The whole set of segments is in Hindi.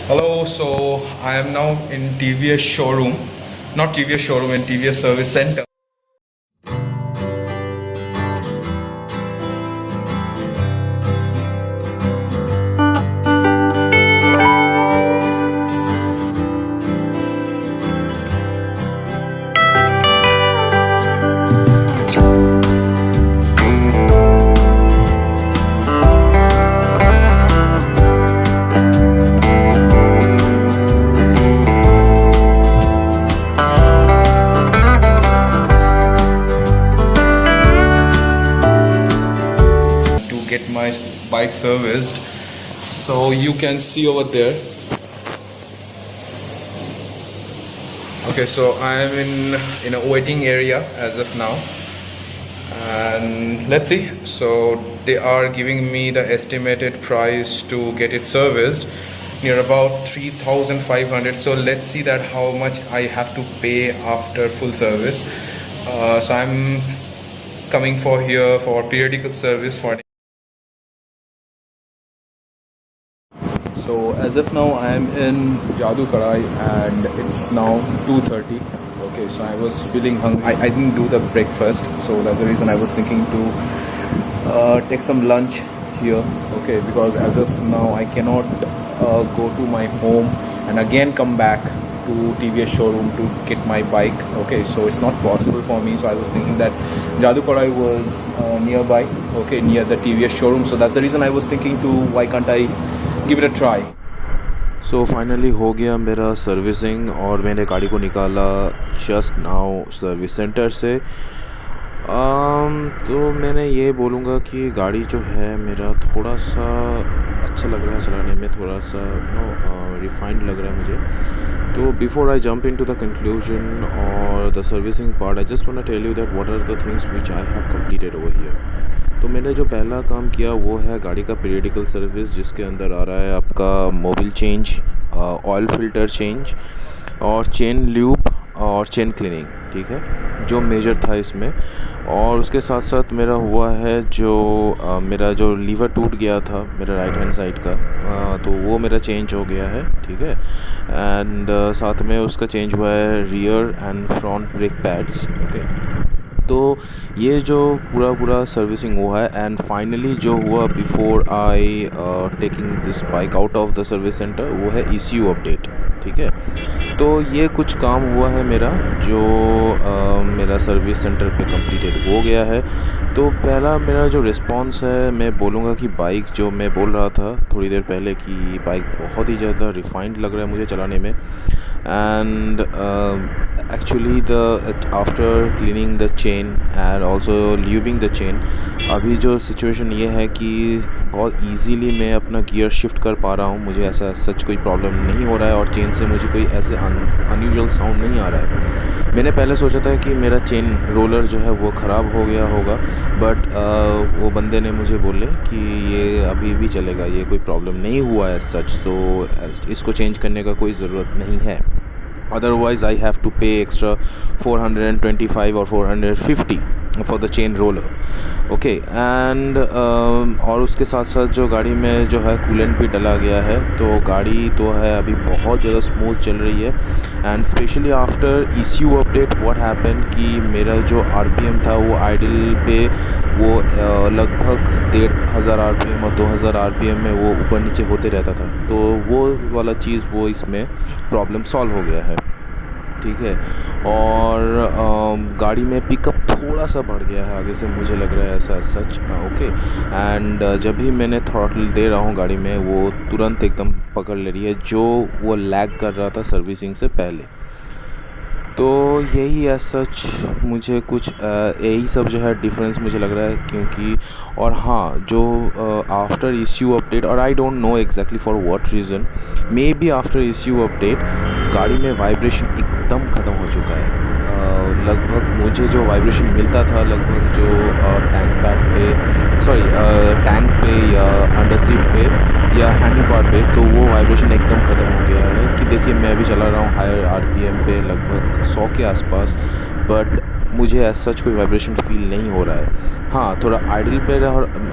Hello, so I am now in TVS showroom, not TVS showroom, in TVS service center. To get my bike serviced, so you can see over there. Okay, so I am in a waiting area as of now, and let's see. So they are giving me the estimated price to get it serviced near about 3,500. So let's see that how much I have to pay after full service. So I'm coming for here for periodical service for. So as of now I am in Jadoo Karai and it's now 2:30. Okay, so I was feeling hungry. I didn't do the breakfast, so that's the reason I was thinking to take some lunch here. Okay, because as of now I cannot go to my home and again come back to TVS showroom to get my bike. Okay, so it's not possible for me. So I was thinking that Jadoo Karai was nearby. Okay, near the TVS showroom. So that's the reason I was thinking to why can't I give it a try. So finally हो गया मेरा सर्विसिंग और मैंने गाड़ी को निकाला जस्ट नाउ सर्विस सेंटर से। तो मैंने ये बोलूँगा कि गाड़ी जो है मेरा थोड़ा सा अच्छा लग रहा है चलाने में, थोड़ा सा रिफाइंड लग रहा है मुझे। तो before I jump into the conclusion और the servicing part, I just want to tell you that what are the things which I have completed over here. तो मैंने जो पहला काम किया वो है गाड़ी का पीरियडिकल सर्विस, जिसके अंदर आ रहा है आपका Mobil change, oil filter change और चेन ल्यूब और चेन क्लीनिंग, ठीक है, जो मेजर था इसमें। और उसके साथ साथ मेरा हुआ है जो मेरा जो लीवर टूट गया था मेरा राइट हैंड साइड का, तो वो मेरा चेंज हो गया है, ठीक है। एंड साथ में उसका चेंज हुआ है rear and front brake pads. Okay, तो ये जो पूरा सर्विसिंग हुआ है। एंड फाइनली जो हुआ before I taking this bike out of the service centre वो है ECU अपडेट, ठीक है। तो ये कुछ काम हुआ है मेरा जो मेरा सर्विस सेंटर पे कंप्लीटेड हो गया है। तो पहला मेरा जो रिस्पांस है, मैं बोलूँगा कि बाइक जो मैं बोल रहा था थोड़ी देर पहले कि बाइक बहुत ही ज़्यादा रिफाइंड लग रहा है मुझे चलाने में। And actually after cleaning the chain and also lubing the chain, अभी जो सिचुएशन ये है कि बहुत इजीली मैं अपना गियर शिफ्ट कर पा रहा हूँ। मुझे ऐसा सच कोई प्रॉब्लम नहीं हो रहा है और चेन से मुझे कोई ऐसे अनयूजुअल साउंड नहीं आ रहा है। मैंने पहले सोचा था कि मेरा चेन रोलर जो है वो ख़राब हो गया होगा, बट वो बंदे ने मुझे बोले कि ये अभी भी चलेगा, ये कोई प्रॉब्लम नहीं हुआ है सच, तो इसको चेंज करने का कोई ज़रूरत नहीं है। Otherwise I have to pay extra 425 or 450 for the chain roller. Okay, and और उसके साथ साथ जो गाड़ी में जो है कूलेंट भी डला गया है, तो गाड़ी तो है अभी बहुत ज़्यादा स्मूथ चल रही है। And specially after ECU update what happen कि मेरा जो RPM था वो आइडल पे वो लगभग 1500 RPM और 2000 RPM में वो ऊपर नीचे होते रहता था। तो वो वाला चीज़ वो इसमें प्रॉब्लम सॉल्व हो गया है, ठीक है। और गाड़ी में पिकअप थोड़ा सा बढ़ गया है आगे से, मुझे लग रहा है ऐसा सच। ओके, एंड जब भी मैंने थ्रॉटल दे रहा हूँ गाड़ी में वो तुरंत एकदम पकड़ ले रही है, जो वो लैग कर रहा था सर्विसिंग से पहले। तो यही है सच, मुझे कुछ यही सब जो है डिफरेंस मुझे लग रहा है। क्योंकि और हाँ, जो आफ्टर ECU अपडेट, और I don't know exactly for what reason, may be after ECU update गाड़ी में वाइब्रेशन एकदम ख़त्म हो चुका है। लगभग मुझे जो वाइब्रेशन मिलता था लगभग जो टैंक पैड पे, सॉरी टैंक पे या अंडर सीट पे या हैंडल बार पे, तो वो वाइब्रेशन एकदम ख़त्म हो गया है। कि देखिए मैं अभी चला रहा हूँ हायर RPM पे लगभग 100 के आसपास, बट मुझे ऐसा सच कोई वाइब्रेशन फील नहीं हो रहा है। हाँ, थोड़ा आइडल पे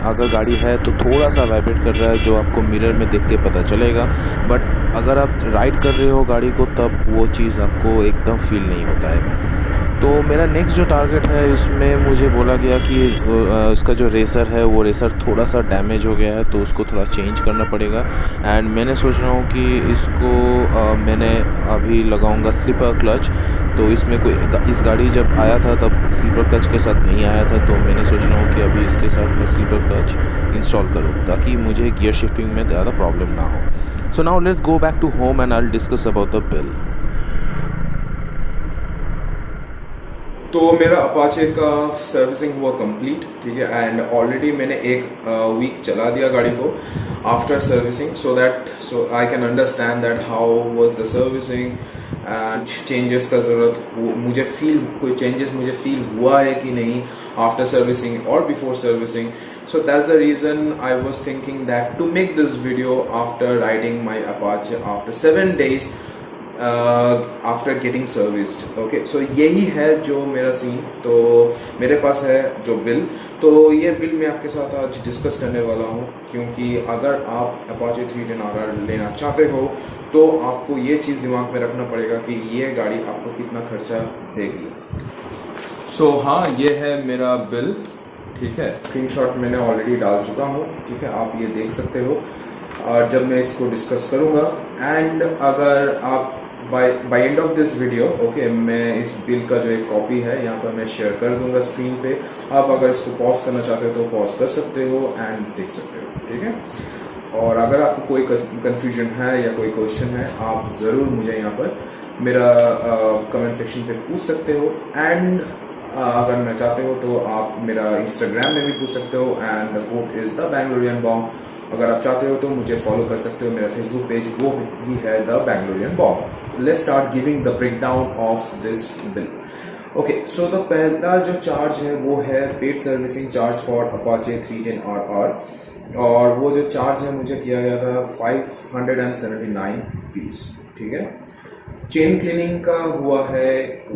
अगर गाड़ी है तो थोड़ा सा वाइब्रेट कर रहा है, जो आपको मिरर में देख के पता चलेगा, बट अगर आप राइड कर रहे हो गाड़ी को तब वो चीज़ आपको एकदम फील नहीं होता है। तो मेरा नेक्स्ट जो टारगेट है उसमें मुझे बोला गया कि उसका जो रेसर है वो रेसर थोड़ा सा डैमेज हो गया है, तो उसको थोड़ा चेंज करना पड़ेगा। एंड मैंने सोच रहा हूँ कि इसको मैंने अभी लगाऊंगा स्लीपर क्लच। तो इसमें कोई इस गाड़ी जब आया था तब स्लीपर क्लच के साथ नहीं आया था, तो मैंने सोच रहा हूँ कि अभी इसके साथ मैं स्लीपर क्लच इंस्टॉल करूँ ताकि मुझे गियर शिफ्टिंग में ज़्यादा प्रॉब्लम ना हो। So now let's go back to home and I will discuss about the bill. तो मेरा अपाचे का सर्विसिंग हुआ कंप्लीट, ठीक है। एंड ऑलरेडी मैंने एक वीक चला दिया गाड़ी को after servicing, so I can understand that how was the servicing and changes का ज़रूरत मुझे कोई चेंजेस मुझे फील हुआ है कि नहीं आफ्टर सर्विसिंग और before servicing. So that's the reason I was thinking that to make this video after riding my Apache after 7 days after getting serviced. Okay, so यही है जो मेरा सीन। तो मेरे पास है जो बिल, तो ये बिल मैं आपके साथ आज डिस्कस करने वाला हूँ, क्योंकि अगर आप Apache 310RR लेना चाहते हो तो आपको ये चीज़ दिमाग में रखना पड़ेगा कि ये गाड़ी आपको कितना खर्चा देगी। सो हाँ, ये है मेरा बिल, ठीक है। स्क्रीनशॉट मैंने ऑलरेडी डाल चुका हूँ, ठीक है, आप ये देख सकते हो जब मैं इसको डिस्कस करूँगा। एंड अगर आप by end of this video, okay, मैं इस बिल का जो एक कॉपी है यहाँ पर मैं शेयर कर दूंगा स्क्रीन पे। आप अगर इसको पॉज करना चाहते हो तो पॉज कर सकते हो एंड देख सकते हो, ठीक है। और अगर आपको कोई कंफ्यूजन है या कोई क्वेश्चन है, आप ज़रूर मुझे यहाँ पर मेरा कमेंट सेक्शन पे पूछ सकते हो। एंड अगर मैं चाहते हो तो आप मेरा इंस्टाग्राम में भी पूछ सकते हो, and the code is the Bangalorean bomb. अगर आप चाहते हो तो मुझे फॉलो कर सकते हो, मेरा फेसबुक पेज वो भी है the Bangalorean bomb. Let's start giving the breakdown of this bill. Okay, so the पहला जो चार्ज है वो है paid servicing charge for Apache 310RR, और वो जो चार्ज है मुझे किया गया था 579 रुपीज़, ठीक है। चेन क्लीनिंग का हुआ है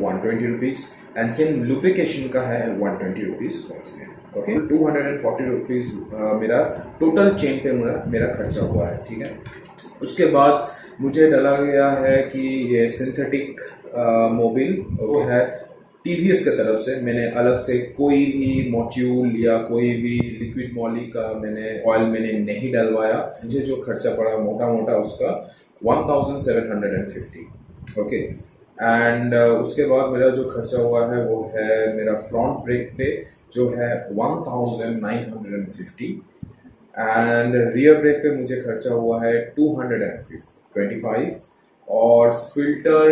120 रुपीज़ एंड चेन लुब्रिकेशन का है 120 rupees once again. Okay, 240 rupees मेरा टोटल चेन पे मेरा खर्चा हुआ है, ठीक है। उसके बाद मुझे डाला गया है कि ये सिंथेटिक मोबिल वो है TVS की तरफ से। मैंने अलग से कोई भी मॉड्यूल या कोई भी लिक्विड मॉली का ऑयल मैंने नहीं डलवाया। मुझे जो खर्चा पड़ा मोटा उसका 1750, ओके। एंड उसके बाद मेरा जो खर्चा हुआ है वो है मेरा फ्रंट ब्रेक पे जो है 1950, एंड रियर ब्रेक पे मुझे खर्चा हुआ है 225, और फिल्टर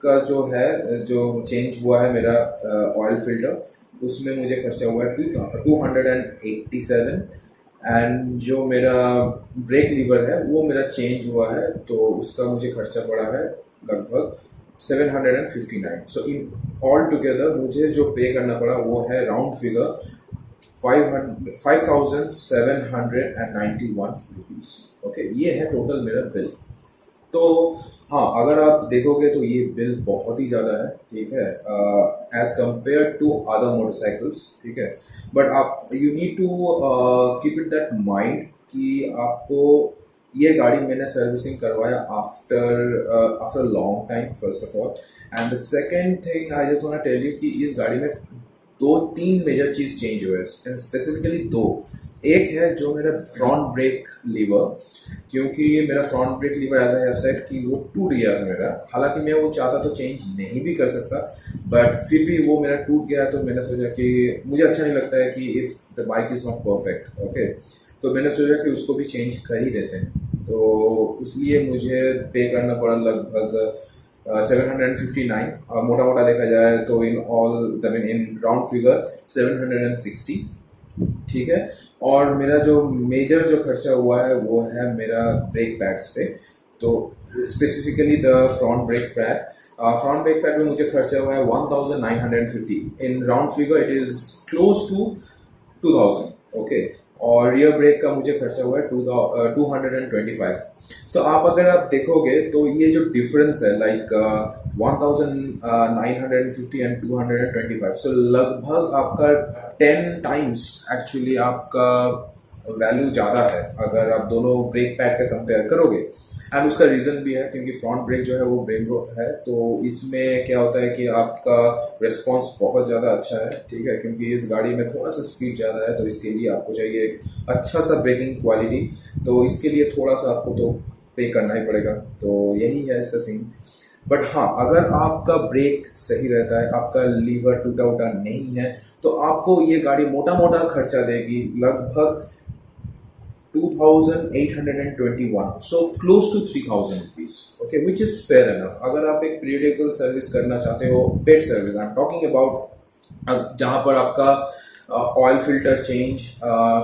का जो है जो चेंज हुआ है मेरा ऑयल फिल्टर उसमें मुझे खर्चा हुआ है 287, एंड जो मेरा ब्रेक लीवर है वो मेरा चेंज हुआ है तो उसका मुझे खर्चा पड़ा है लगभग 759। सो इन ऑल टुगेदर मुझे जो पे करना पड़ा वो है राउंड फिगर 5,791 रुपीज़, ओके। ये है टोटल मेरा बिल। तो हाँ, अगर आप देखोगे तो ये बिल बहुत ही ज़्यादा है, ठीक है, as compare to other motorcycles, ठीक है। बट आप you need to keep it that mind कि आपको ये गाड़ी मैंने सर्विसिंग करवाया after long time first of all, and the second thing I just want to tell you कि इस गाड़ी में 2-3 मेजर चीज़ चेंज हुए हैं, स्पेसिफिकली 2। एक है जो मेरा फ्रंट ब्रेक लीवर, क्योंकि मेरा front brake lever as I have said कि वो टूट गया था मेरा। हालांकि मैं वो चाहता तो चेंज नहीं भी कर सकता, बट फिर भी वो मेरा टूट गया, तो मैंने सोचा कि मुझे अच्छा नहीं लगता है कि if the bike is not perfect, okay, तो मैंने सोचा कि उसको भी चेंज कर ही देते हैं। तो इसलिए मुझे पे करना पड़ा लगभग 759, मोटा देखा जाए तो इन राउंड फिगर 760, ठीक है। और मेरा जो मेजर जो खर्चा हुआ है वो है मेरा ब्रेक पैड्स पे, तो specifically the front brake pad में मुझे खर्चा हुआ है 1950, in round figure it is close to 2000, okay. और रियर ब्रेक का मुझे खर्चा हुआ है 225। सो अगर आप देखोगे तो ये जो डिफरेंस है लाइक 1950 एंड 225, सो लगभग आपका 10 टाइम्स एक्चुअली आपका वैल्यू ज़्यादा है अगर आप दोनों ब्रेक पैड का कंपेयर करोगे। एंड उसका रीज़न भी है क्योंकि फ्रंट ब्रेक जो है वो ब्रेम्बो है, तो इसमें क्या होता है कि आपका रिस्पॉन्स बहुत ज़्यादा अच्छा है, ठीक है, क्योंकि इस गाड़ी में थोड़ा सा स्पीड ज़्यादा है, तो इसके लिए आपको चाहिए एक अच्छा सा ब्रेकिंग क्वालिटी, तो इसके लिए थोड़ा सा आपको तो पे करना ही पड़ेगा। तो यही है इसका सीन। बट हाँ, अगर आपका ब्रेक सही रहता है, आपका लीवर टूटा उटा नहीं है, तो आपको ये गाड़ी मोटा मोटा खर्चा देगी, लगभग 2,821, so close to 3,000 rupees, okay, which is fair enough। अगर आप एक पीरियडिकल सर्विस करना चाहते हो, paid service I am talking about, जहाँ पर आपका ऑयल फिल्टर चेंज,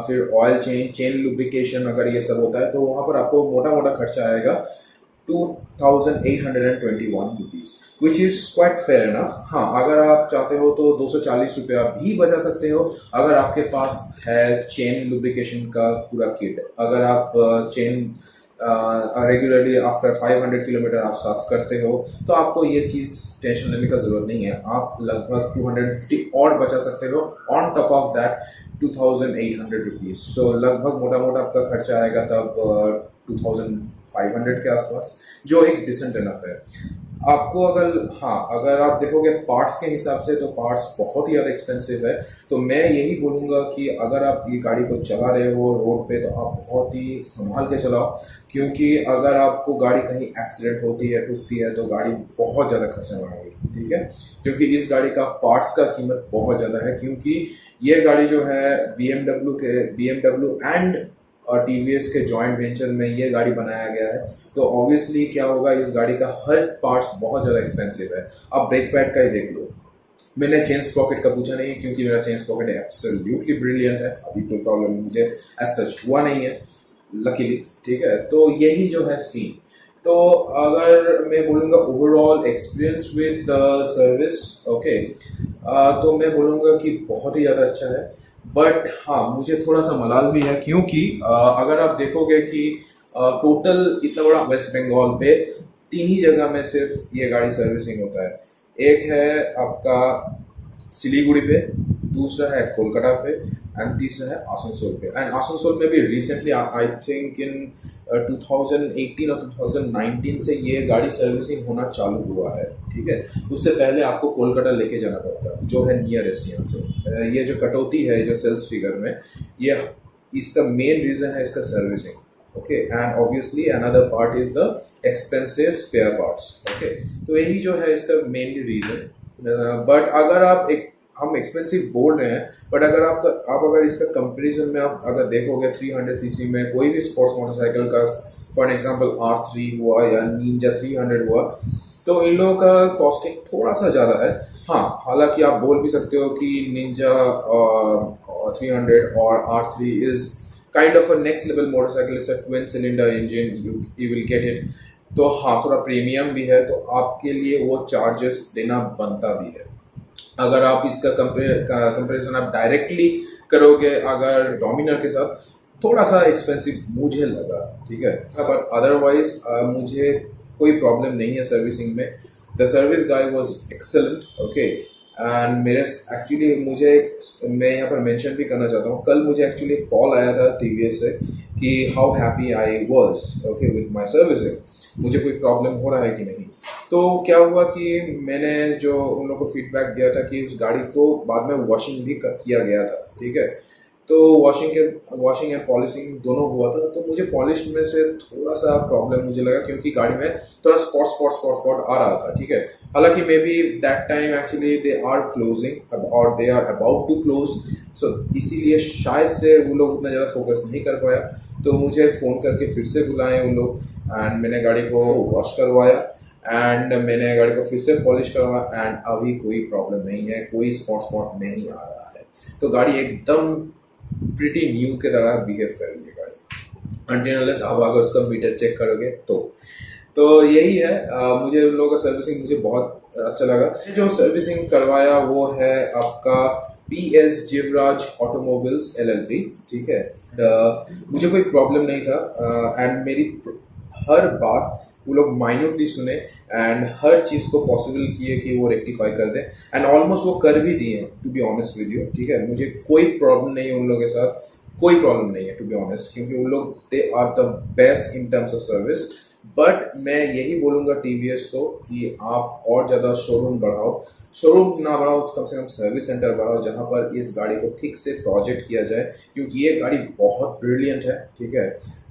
फिर ऑयल चेंज, चेन लुब्रिकेशन, अगर ये सब होता है तो वहाँ पर आपको मोटा मोटा खर्चा आएगा 2,821 rupees, which is quite fair enough. हाँ, अगर आप चाहते हो तो 240 रुपया भी बचा सकते हो अगर आपके पास है चेन लुब्रिकेशन का पूरा किट। अगर आप चेन रेगुलरली आफ्टर 500 किलोमीटर आप साफ करते हो तो आपको ये चीज़ टेंशन लेने का ज़रूरत नहीं है, आप लगभग 250 और बचा सकते हो on top of that 2,800 rupees. So लगभग मोटा मोटा आपका खर्चा आएगा तब 2,500 के आसपास, जो एक डिसेंट इनफ है आपको। अगर आप देखोगे पार्ट्स के हिसाब से तो पार्ट्स बहुत ही ज़्यादा एक्सपेंसिव है, तो मैं यही बोलूँगा कि अगर आप ये गाड़ी को चला रहे हो रोड पे तो आप बहुत ही संभाल के चलाओ, क्योंकि अगर आपको गाड़ी कहीं एक्सीडेंट होती है, टूटती है, तो गाड़ी बहुत ज़्यादा खर्चा मांगेगी, ठीक है, क्योंकि इस गाड़ी का पार्ट्स का कीमत बहुत ज़्यादा है, क्योंकि ये गाड़ी जो है BMW एंड और TVS के जॉइंट वेंचर में ये गाड़ी बनाया गया है, तो ऑब्वियसली क्या होगा, इस गाड़ी का हर पार्ट्स बहुत ज़्यादा एक्सपेंसिव है। आप ब्रेक पैड का ही देख लो, मैंने चेन स्प्रॉकेट का पूछा नहीं क्योंकि मेरा चेन स्प्रॉकेट एब्सोल्युटली ब्रिलियंट है, अभी कोई प्रॉब्लम मुझे एज सच हुआ नहीं है लकीली, ठीक है। तो यही जो है सीन। तो अगर मैं बोलूँगा overall experience with the service, okay, तो मैं बोलूँगा कि बहुत ही ज़्यादा अच्छा है। बट हाँ, मुझे थोड़ा सा मलाल भी है, क्योंकि अगर आप देखोगे कि टोटल इतना बड़ा वेस्ट बंगाल पे 3 ही जगह में सिर्फ ये गाड़ी सर्विसिंग होता है। एक है आपका सिलीगुड़ी पे, दूसरा है कोलकाता पे, एंड तीसरा है आसनसोल पे। एंड आसनसोल में भी रिसेंटली आई थिंक इन 2018 और 2019 से ये गाड़ी सर्विसिंग होना चालू हुआ है, ठीक है। उससे पहले आपको कोलकाता लेके जाना पड़ता है, जो है नियरेस्ट यहाँ से। ये जो कटौती है जो सेल्स फिगर में, ये इसका मेन रीज़न है इसका servicing, okay, and obviously another part is the expensive spare parts, okay. तो यही जो है इसका मेनली रीज़न। बट अगर आप हम एक्सपेंसिव बोल रहे हैं, बट अगर आप अगर इसका कंपैरिजन में आप अगर देखोगे 300 सीसी में कोई भी स्पोर्ट्स मोटरसाइकिल का, फॉर एग्जांपल R3 हुआ या निंजा 300 हुआ, तो इन लोगों का कॉस्टिंग थोड़ा सा ज़्यादा है। हाँ, हालांकि आप बोल भी सकते हो कि निंजा 300 और R3 is kind of a next level motorcycle, it's a twin cylinder engine, you will get it. तो हाँ, थोड़ा प्रीमियम भी है, तो आपके लिए वो चार्जेस देना बनता भी है। अगर आप इसका कंपैरिजन आप डायरेक्टली करोगे अगर डोमिनर के साथ, थोड़ा सा एक्सपेंसिव मुझे लगा, ठीक है। बट अदरवाइज मुझे कोई प्रॉब्लम नहीं है सर्विसिंग में। The service guy was excellent, okay. And मैं यहाँ पर मेंशन भी करना चाहता हूँ, कल मुझे एक्चुअली कॉल आया था TVS से कि how happy I was, okay, with my servicing, मुझे कोई प्रॉब्लम हो रहा है कि नहीं। तो क्या हुआ कि मैंने जो उन लोगों को फीडबैक दिया था कि उस गाड़ी को बाद में वॉशिंग भी किया गया था, ठीक है। तो वॉशिंग एंड पॉलिशिंग दोनों हुआ था, तो मुझे पॉलिश में से थोड़ा सा प्रॉब्लम मुझे लगा, क्योंकि गाड़ी में थोड़ा स्पॉट आ रहा था, ठीक है। हालांकि maybe that time actually they are closing और they are about to close, so इसीलिए शायद से वो लोग उतना ज़्यादा फोकस नहीं कर पाया। तो मुझे फ़ोन करके फिर से बुलाए उन लोग, एंड मैंने गाड़ी को वॉश करवाया, एंड मैंने गाड़ी को फिर से पॉलिश करवाया, एंड अभी कोई प्रॉब्लम नहीं है, कोई स्पॉट नहीं आ रहा है। तो गाड़ी एकदम प्रिटी न्यू के तरह बिहेव कर रही है गाड़ी, अनटिल अनलेस आप अगर उसका मीटर चेक करोगे तो यही है। मुझे उन लोगों का सर्विसिंग मुझे बहुत अच्छा लगा। जो सर्विसिंग करवाया वो है आपका PS जीवराज ऑटोमोबाइल्स LLP, ठीक है। मुझे कोई प्रॉब्लम नहीं था, एंड मेरी हर बात वो लोग माइन्यूटली सुने एंड हर चीज़ को पॉसिबल किए कि वो रेक्टिफाई कर दें, एंड ऑलमोस्ट वो कर भी दिए, to be honest with you, ठीक है। मुझे कोई प्रॉब्लम नहीं है उन लोगों के साथ, कोई प्रॉब्लम नहीं है टू बी ऑनेस्ट, क्योंकि उन लोग they are the best in terms of service. But मैं यही बोलूँगा टीवीएस को कि आप और ज़्यादा शोरूम बढ़ाओ, शोरूम ना बढ़ाओ तो कम से कम सर्विस सेंटर बढ़ाओ जहाँ पर इस गाड़ी को ठीक से प्रोजेक्ट किया जाए, क्योंकि ये गाड़ी बहुत ब्रिलियंट है, ठीक है,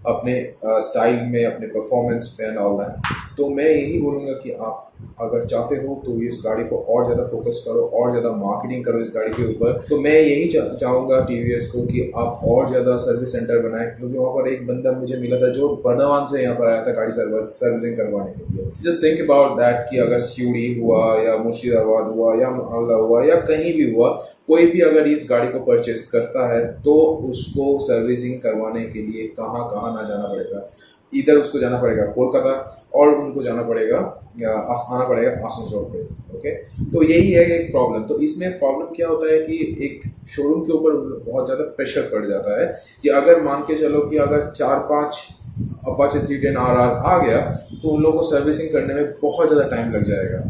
अपने स्टाइल में, अपने परफॉर्मेंस में एंड ऑल दैट। तो मैं यही बोलूँगा कि आप अगर चाहते हो तो इस गाड़ी को और ज़्यादा फोकस करो, और ज़्यादा मार्केटिंग करो इस गाड़ी के ऊपर। तो मैं यही चाहूँगा टीवीएस को कि आप और ज़्यादा सर्विस सेंटर बनाएं, क्योंकि वहाँ पर एक बंदा मुझे मिला था जो बर्दवान से यहाँ पर आया था गाड़ी सर्विसिंग करवाने के लिए। जस्ट थिंक अबाउट दैट कि अगर सीढ़ी हुआ या मुर्शिदाबाद हुआ या मालदा हुआ या कहीं भी हुआ, कोई भी अगर इस गाड़ी को परचेस करता है तो उसको सर्विसिंग करवाने के लिए कहाँ कहाँ ना जाना पड़ेगा। इधर उसको जाना पड़ेगा कोलकाता, और उनको जाना पड़ेगा आना पड़ेगा आसनसोल पे। ओके, तो यही है एक प्रॉब्लम। तो इसमें प्रॉब्लम क्या होता है कि एक शोरूम के ऊपर बहुत ज़्यादा प्रेशर पड़ जाता है कि अगर मान के चलो कि अगर 4-5 अपाचे 310 RR आ गया तो उन लोगों को सर्विसिंग करने में बहुत ज़्यादा टाइम लग जाएगा।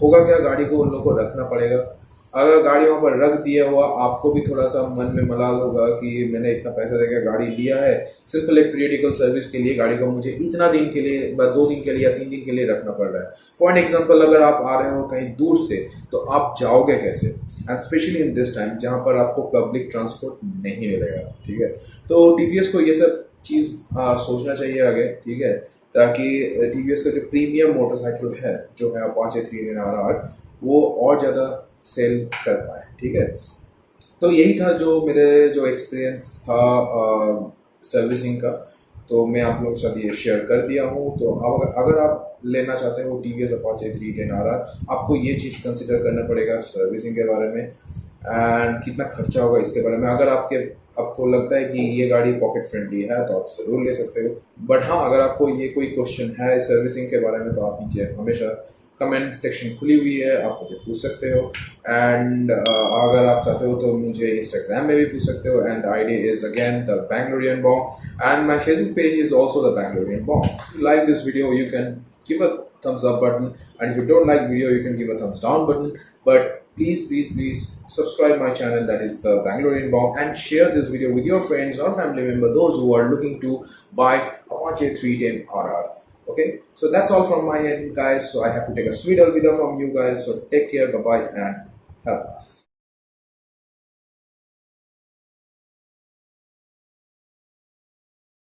होगा क्या, गाड़ी को उन लोगों को रखना पड़ेगा। अगर गाड़ी वहाँ पर रख दिया हुआ, आपको भी थोड़ा सा मन में मलाल होगा कि मैंने इतना पैसा देकर गाड़ी लिया है, सिंपल एक पीरियडिकल सर्विस के लिए गाड़ी को मुझे इतना दिन के लिए, 2 दिन के लिए या 3 दिन के लिए रखना पड़ रहा है। फॉर एन एग्जाम्पल, अगर आप आ रहे हो कहीं दूर से तो आप जाओगे कैसे, and specially in this time जहाँ पर आपको पब्लिक ट्रांसपोर्ट नहीं मिलेगा, ठीक है। तो टीवीएस को ये सब चीज़ सोचना चाहिए आगे, ठीक है, ताकि टीवीएस का जो प्रीमियम मोटरसाइकिल है जो है अपाचे 310 RR, वो और ज़्यादा सेल कर पाए, ठीक है। तो यही था जो मेरे जो एक्सपीरियंस था सर्विसिंग का, तो मैं आप लोगों के साथ ये शेयर कर दिया हूँ। तो अगर आप लेना चाहते हो टीवीएस अपाचे 310 RR, आपको ये चीज़ कंसिडर करना पड़ेगा सर्विसिंग के बारे में, एंड कितना खर्चा होगा इसके बारे में। अगर आपको लगता है कि ये गाड़ी पॉकेट फ्रेंडली है तो आप ज़रूर ले सकते हो। बट हाँ, अगर आपको ये कोई क्वेश्चन है सर्विसिंग के बारे में तो आप नीचे हमेशा कमेंट सेक्शन खुली हुई है, आप मुझे पूछ सकते हो। एंड अगर आप चाहते हो तो मुझे इंस्टाग्राम में भी पूछ सकते हो, and the ID is again the Bangalorean Bong, and my Facebook page is also the Bangalorean Bong. Like this video, you can give a thumbs up button, and if you don't like video you can give a thumbs down button, but please subscribe my channel, that is the Bangalorean Bomb, and share this video with your friends or family member, those who are looking to buy Apache 310 RR. Okay, so that's all from my end guys, so I have to take a sweet alvida from you guys, so take care, bye bye, and have a blast.